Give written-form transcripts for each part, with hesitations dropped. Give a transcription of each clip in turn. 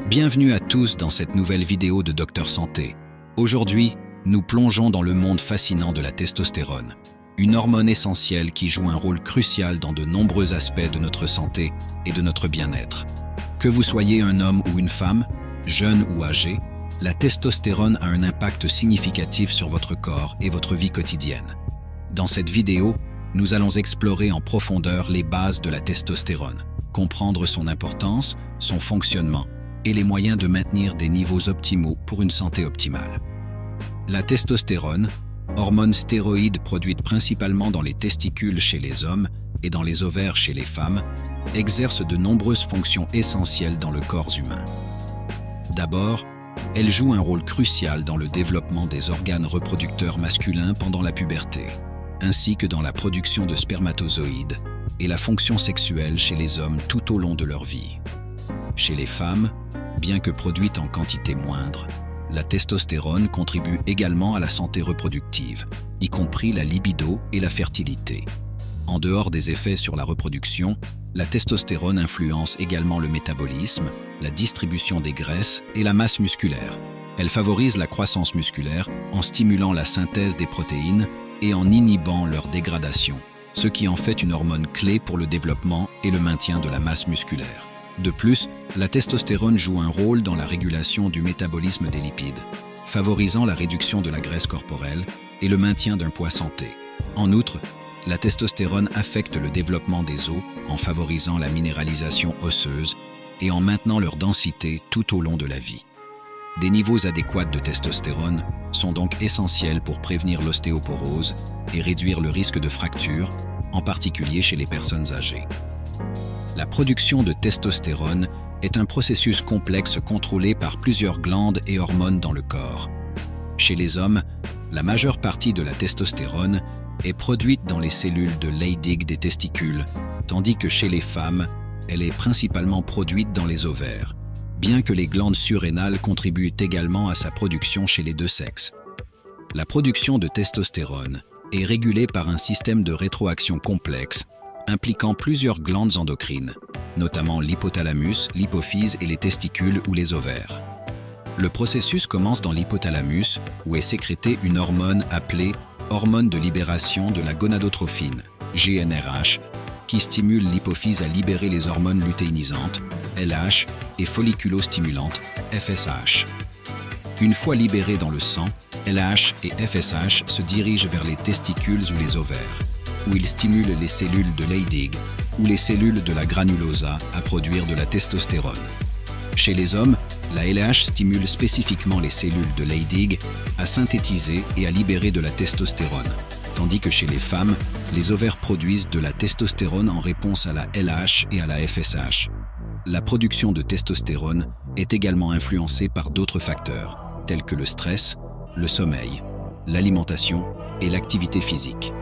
Bienvenue à tous dans cette nouvelle vidéo de Docteur Santé. Aujourd'hui, nous plongeons dans le monde fascinant de la testostérone, une hormone essentielle qui joue un rôle crucial dans de nombreux aspects de notre santé et de notre bien-être. Que vous soyez un homme ou une femme, jeune ou âgé, la testostérone a un impact significatif sur votre corps et votre vie quotidienne. Dans cette vidéo, nous allons explorer en profondeur les bases de la testostérone, comprendre son importance, son fonctionnement et les moyens de maintenir des niveaux optimaux pour une santé optimale. La testostérone, hormone stéroïde produite principalement dans les testicules chez les hommes et dans les ovaires chez les femmes, exerce de nombreuses fonctions essentielles dans le corps humain. D'abord, elle joue un rôle crucial dans le développement des organes reproducteurs masculins pendant la puberté, ainsi que dans la production de spermatozoïdes et la fonction sexuelle chez les hommes tout au long de leur vie. Chez les femmes, bien que produite en quantité moindre, la testostérone contribue également à la santé reproductive, y compris la libido et la fertilité. En dehors des effets sur la reproduction, la testostérone influence également le métabolisme, la distribution des graisses et la masse musculaire. Elle favorise la croissance musculaire en stimulant la synthèse des protéines et en inhibant leur dégradation, ce qui en fait une hormone clé pour le développement et le maintien de la masse musculaire. De plus, la testostérone joue un rôle dans la régulation du métabolisme des lipides, favorisant la réduction de la graisse corporelle et le maintien d'un poids santé. En outre, la testostérone affecte le développement des os en favorisant la minéralisation osseuse et en maintenant leur densité tout au long de la vie. Des niveaux adéquats de testostérone sont donc essentiels pour prévenir l'ostéoporose et réduire le risque de fractures, en particulier chez les personnes âgées. La production de testostérone est un processus complexe contrôlé par plusieurs glandes et hormones dans le corps. Chez les hommes, la majeure partie de la testostérone est produite dans les cellules de Leydig des testicules, tandis que chez les femmes, elle est principalement produite dans les ovaires, bien que les glandes surrénales contribuent également à sa production chez les deux sexes. La production de testostérone est régulée par un système de rétroaction complexe impliquant plusieurs glandes endocrines, notamment l'hypothalamus, l'hypophyse et les testicules ou les ovaires. Le processus commence dans l'hypothalamus, où est sécrétée une hormone appelée hormone de libération de la gonadotrophine, GnRH, qui stimule l'hypophyse à libérer les hormones lutéinisantes, LH, et folliculostimulantes, FSH. Une fois libérées dans le sang, LH et FSH se dirigent vers les testicules ou les ovaires, où ils stimulent les cellules de Leydig ou les cellules de la granulosa à produire de la testostérone. Chez les hommes, la LH stimule spécifiquement les cellules de Leydig à synthétiser et à libérer de la testostérone, tandis que chez les femmes, les ovaires produisent de la testostérone en réponse à la LH et à la FSH. La production de testostérone est également influencée par d'autres facteurs, tels que le stress, le sommeil, l'alimentation et l'activité physique.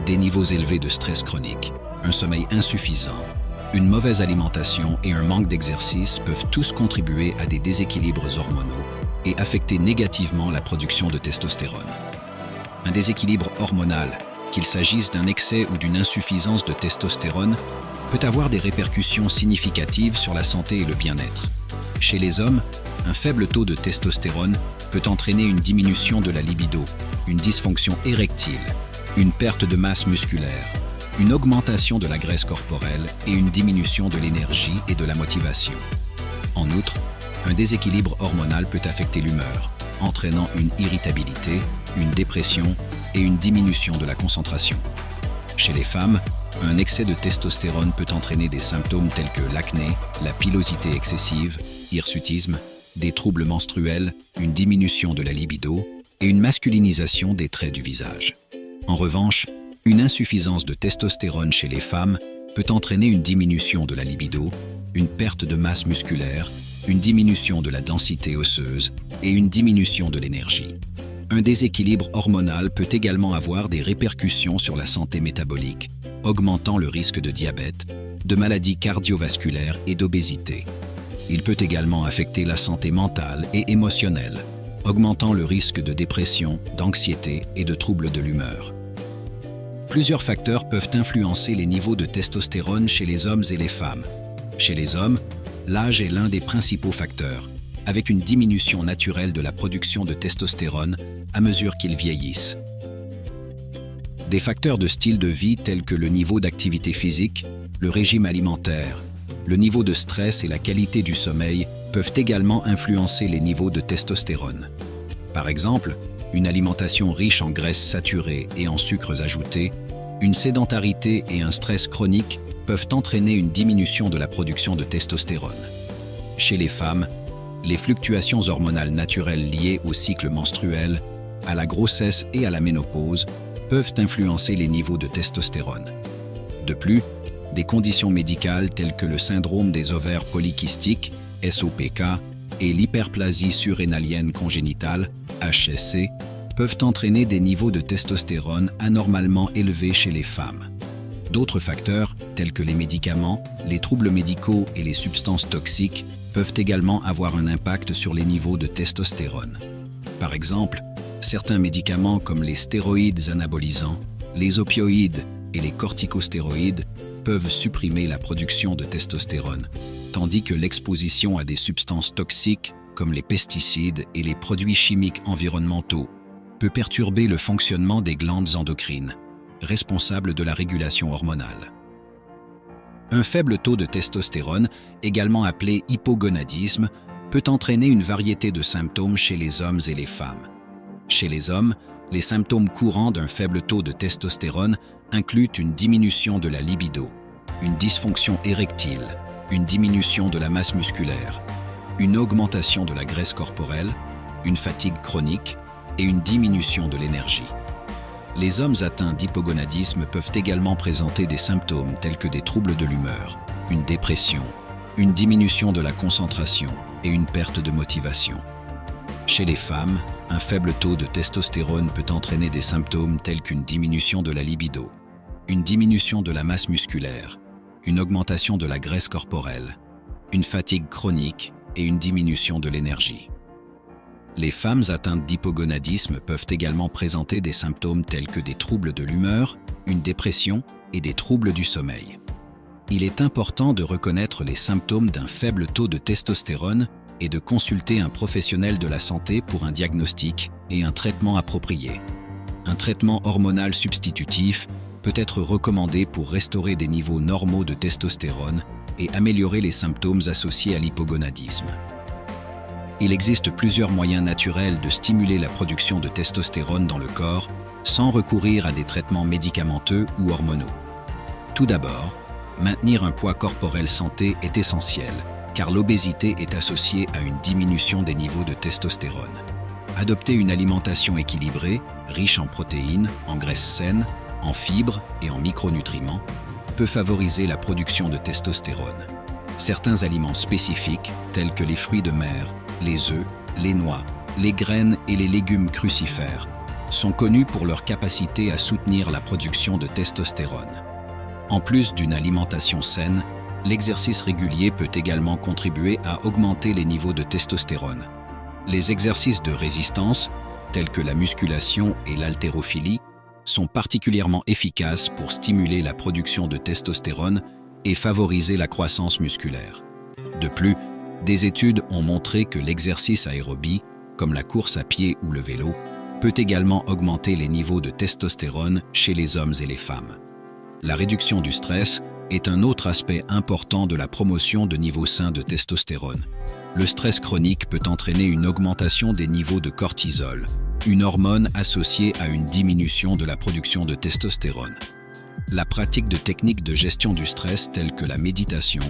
Des niveaux élevés de stress chronique, un sommeil insuffisant, une mauvaise alimentation et un manque d'exercice peuvent tous contribuer à des déséquilibres hormonaux et affecter négativement la production de testostérone. Un déséquilibre hormonal, qu'il s'agisse d'un excès ou d'une insuffisance de testostérone, peut avoir des répercussions significatives sur la santé et le bien-être. Chez les hommes, un faible taux de testostérone peut entraîner une diminution de la libido, une dysfonction érectile, une perte de masse musculaire, une augmentation de la graisse corporelle et une diminution de l'énergie et de la motivation. En outre, un déséquilibre hormonal peut affecter l'humeur, entraînant une irritabilité, une dépression et une diminution de la concentration. Chez les femmes, un excès de testostérone peut entraîner des symptômes tels que l'acné, la pilosité excessive, hirsutisme, des troubles menstruels, une diminution de la libido et une masculinisation des traits du visage. En revanche, une insuffisance de testostérone chez les femmes peut entraîner une diminution de la libido, une perte de masse musculaire, une diminution de la densité osseuse et une diminution de l'énergie. Un déséquilibre hormonal peut également avoir des répercussions sur la santé métabolique, augmentant le risque de diabète, de maladies cardiovasculaires et d'obésité. Il peut également affecter la santé mentale et émotionnelle, augmentant le risque de dépression, d'anxiété et de troubles de l'humeur. Plusieurs facteurs peuvent influencer les niveaux de testostérone chez les hommes et les femmes. Chez les hommes, l'âge est l'un des principaux facteurs, avec une diminution naturelle de la production de testostérone à mesure qu'ils vieillissent. Des facteurs de style de vie tels que le niveau d'activité physique, le régime alimentaire, le niveau de stress et la qualité du sommeil peuvent également influencer les niveaux de testostérone. Par exemple, une alimentation riche en graisses saturées et en sucres ajoutés, une sédentarité et un stress chronique peuvent entraîner une diminution de la production de testostérone. Chez les femmes, les fluctuations hormonales naturelles liées au cycle menstruel, à la grossesse et à la ménopause peuvent influencer les niveaux de testostérone. De plus, des conditions médicales telles que le syndrome des ovaires polykystiques, SOPK, et l'hyperplasie surrénalienne congénitale, HSC, peuvent entraîner des niveaux de testostérone anormalement élevés chez les femmes. D'autres facteurs, tels que les médicaments, les troubles médicaux et les substances toxiques, peuvent également avoir un impact sur les niveaux de testostérone. Par exemple, certains médicaments comme les stéroïdes anabolisants, les opioïdes et les corticostéroïdes peuvent supprimer la production de testostérone, tandis que l'exposition à des substances toxiques comme les pesticides et les produits chimiques environnementaux peut perturber le fonctionnement des glandes endocrines, responsables de la régulation hormonale. Un faible taux de testostérone, également appelé hypogonadisme, peut entraîner une variété de symptômes chez les hommes et les femmes. Chez les hommes, les symptômes courants d'un faible taux de testostérone incluent une diminution de la libido, une dysfonction érectile, une diminution de la masse musculaire, une augmentation de la graisse corporelle, une fatigue chronique et une diminution de l'énergie. Les hommes atteints d'hypogonadisme peuvent également présenter des symptômes tels que des troubles de l'humeur, une dépression, une diminution de la concentration et une perte de motivation. Chez les femmes, un faible taux de testostérone peut entraîner des symptômes tels qu'une diminution de la libido, une diminution de la masse musculaire, une augmentation de la graisse corporelle, une fatigue chronique et une diminution de l'énergie. Les femmes atteintes d'hypogonadisme peuvent également présenter des symptômes tels que des troubles de l'humeur, une dépression et des troubles du sommeil. Il est important de reconnaître les symptômes d'un faible taux de testostérone et de consulter un professionnel de la santé pour un diagnostic et un traitement approprié. Un traitement hormonal substitutif peut être recommandé pour restaurer des niveaux normaux de testostérone et améliorer les symptômes associés à l'hypogonadisme. Il existe plusieurs moyens naturels de stimuler la production de testostérone dans le corps sans recourir à des traitements médicamenteux ou hormonaux. Tout d'abord, maintenir un poids corporel santé est essentiel, car l'obésité est associée à une diminution des niveaux de testostérone. Adopter une alimentation équilibrée, riche en protéines, en graisses saines, en fibres et en micronutriments, peut favoriser la production de testostérone. Certains aliments spécifiques, tels que les fruits de mer, les œufs, les noix, les graines et les légumes crucifères, sont connus pour leur capacité à soutenir la production de testostérone. En plus d'une alimentation saine, l'exercice régulier peut également contribuer à augmenter les niveaux de testostérone. Les exercices de résistance, tels que la musculation et l'haltérophilie, sont particulièrement efficaces pour stimuler la production de testostérone et favoriser la croissance musculaire. De plus, des études ont montré que l'exercice aérobie, comme la course à pied ou le vélo, peut également augmenter les niveaux de testostérone chez les hommes et les femmes. La réduction du stress est un autre aspect important de la promotion de niveaux sains de testostérone. Le stress chronique peut entraîner une augmentation des niveaux de cortisol, une hormone associée à une diminution de la production de testostérone. La pratique de techniques de gestion du stress telles que la méditation,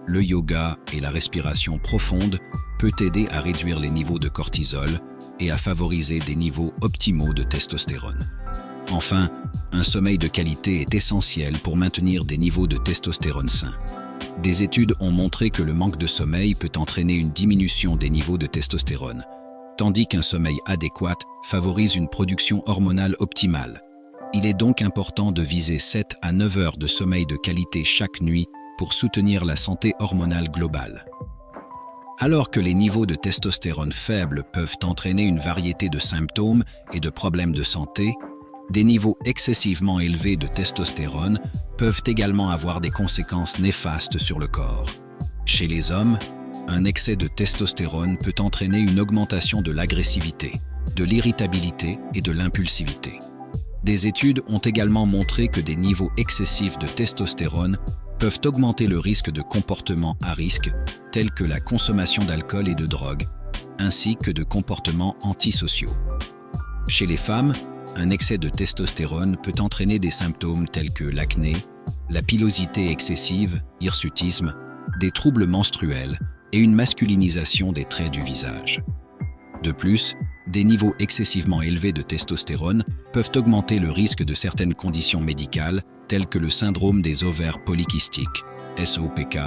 le yoga et la respiration profonde peut aider à réduire les niveaux de cortisol et à favoriser des niveaux optimaux de testostérone. Enfin, un sommeil de qualité est essentiel pour maintenir des niveaux de testostérone sains. Des études ont montré que le manque de sommeil peut entraîner une diminution des niveaux de testostérone, tandis qu'un sommeil adéquat favorise une production hormonale optimale. Il est donc important de viser 7 à 9 heures de sommeil de qualité chaque nuit pour soutenir la santé hormonale globale. Alors que les niveaux de testostérone faibles peuvent entraîner une variété de symptômes et de problèmes de santé, des niveaux excessivement élevés de testostérone peuvent également avoir des conséquences néfastes sur le corps. Chez les hommes, un excès de testostérone peut entraîner une augmentation de l'agressivité, de l'irritabilité et de l'impulsivité. Des études ont également montré que des niveaux excessifs de testostérone peuvent augmenter le risque de comportements à risque, tels que la consommation d'alcool et de drogue, ainsi que de comportements antisociaux. Chez les femmes, un excès de testostérone peut entraîner des symptômes tels que l'acné, la pilosité excessive, hirsutisme, des troubles menstruels et une masculinisation des traits du visage. De plus, des niveaux excessivement élevés de testostérone peuvent augmenter le risque de certaines conditions médicales telles que le syndrome des ovaires polykystiques, SOPK,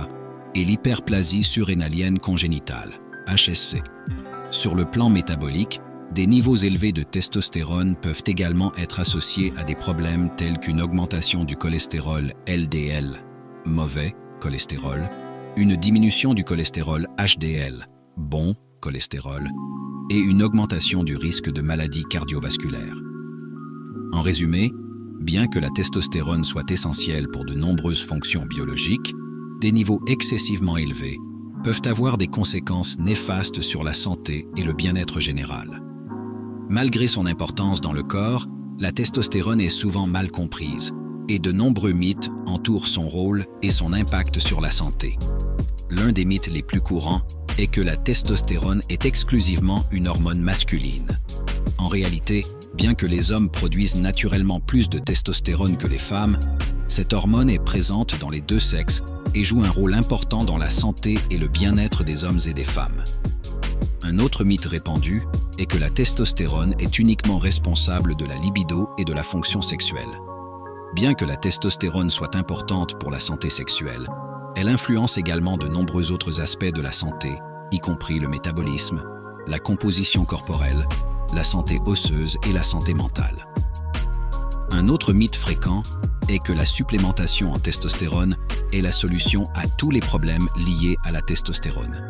et l'hyperplasie surrénalienne congénitale, HSC. Sur le plan métabolique, des niveaux élevés de testostérone peuvent également être associés à des problèmes tels qu'une augmentation du cholestérol LDL, mauvais cholestérol, une diminution du cholestérol HDL, bon cholestérol, et une augmentation du risque de maladies cardiovasculaires. En résumé, bien que la testostérone soit essentielle pour de nombreuses fonctions biologiques, des niveaux excessivement élevés peuvent avoir des conséquences néfastes sur la santé et le bien-être général. Malgré son importance dans le corps, la testostérone est souvent mal comprise et de nombreux mythes entourent son rôle et son impact sur la santé. L'un des mythes les plus courants est que la testostérone est exclusivement une hormone masculine. En réalité, bien que les hommes produisent naturellement plus de testostérone que les femmes, cette hormone est présente dans les deux sexes et joue un rôle important dans la santé et le bien-être des hommes et des femmes. Un autre mythe répandu est que la testostérone est uniquement responsable de la libido et de la fonction sexuelle. Bien que la testostérone soit importante pour la santé sexuelle, elle influence également de nombreux autres aspects de la santé, y compris le métabolisme, la composition corporelle, la santé osseuse et la santé mentale. Un autre mythe fréquent est que la supplémentation en testostérone est la solution à tous les problèmes liés à la testostérone.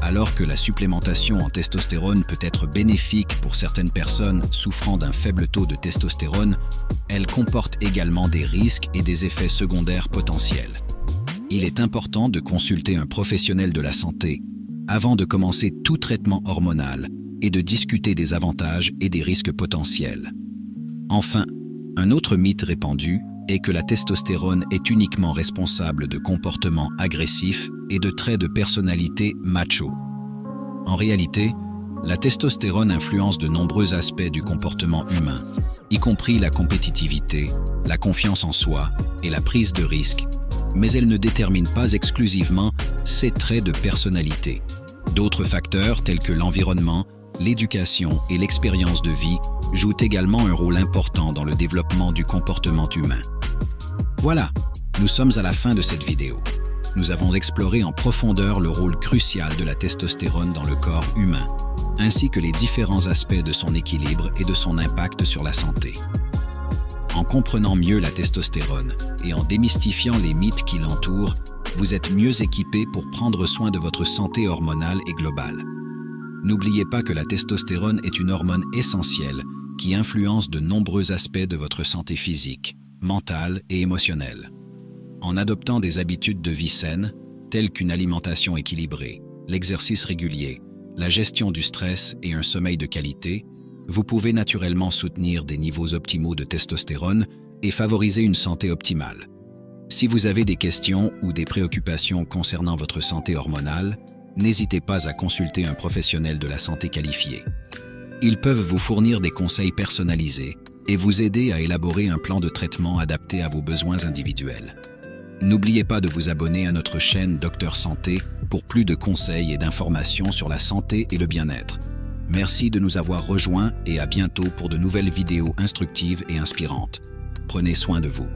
Alors que la supplémentation en testostérone peut être bénéfique pour certaines personnes souffrant d'un faible taux de testostérone, elle comporte également des risques et des effets secondaires potentiels. Il est important de consulter un professionnel de la santé avant de commencer tout traitement hormonal et de discuter des avantages et des risques potentiels. Enfin, un autre mythe répandu est que la testostérone est uniquement responsable de comportements agressifs et de traits de personnalité macho. En réalité, la testostérone influence de nombreux aspects du comportement humain, y compris la compétitivité, la confiance en soi et la prise de risque, mais elle ne détermine pas exclusivement ces traits de personnalité. D'autres facteurs tels que l'environnement, l'éducation et l'expérience de vie jouent également un rôle important dans le développement du comportement humain. Voilà, nous sommes à la fin de cette vidéo. Nous avons exploré en profondeur le rôle crucial de la testostérone dans le corps humain, ainsi que les différents aspects de son équilibre et de son impact sur la santé. En comprenant mieux la testostérone et en démystifiant les mythes qui l'entourent, vous êtes mieux équipé pour prendre soin de votre santé hormonale et globale. N'oubliez pas que la testostérone est une hormone essentielle qui influence de nombreux aspects de votre santé physique, mentale et émotionnelle. En adoptant des habitudes de vie saines, telles qu'une alimentation équilibrée, l'exercice régulier, la gestion du stress et un sommeil de qualité, vous pouvez naturellement soutenir des niveaux optimaux de testostérone et favoriser une santé optimale. Si vous avez des questions ou des préoccupations concernant votre santé hormonale, n'hésitez pas à consulter un professionnel de la santé qualifié. Ils peuvent vous fournir des conseils personnalisés et vous aider à élaborer un plan de traitement adapté à vos besoins individuels. N'oubliez pas de vous abonner à notre chaîne Docteur Santé pour plus de conseils et d'informations sur la santé et le bien-être. Merci de nous avoir rejoints et à bientôt pour de nouvelles vidéos instructives et inspirantes. Prenez soin de vous.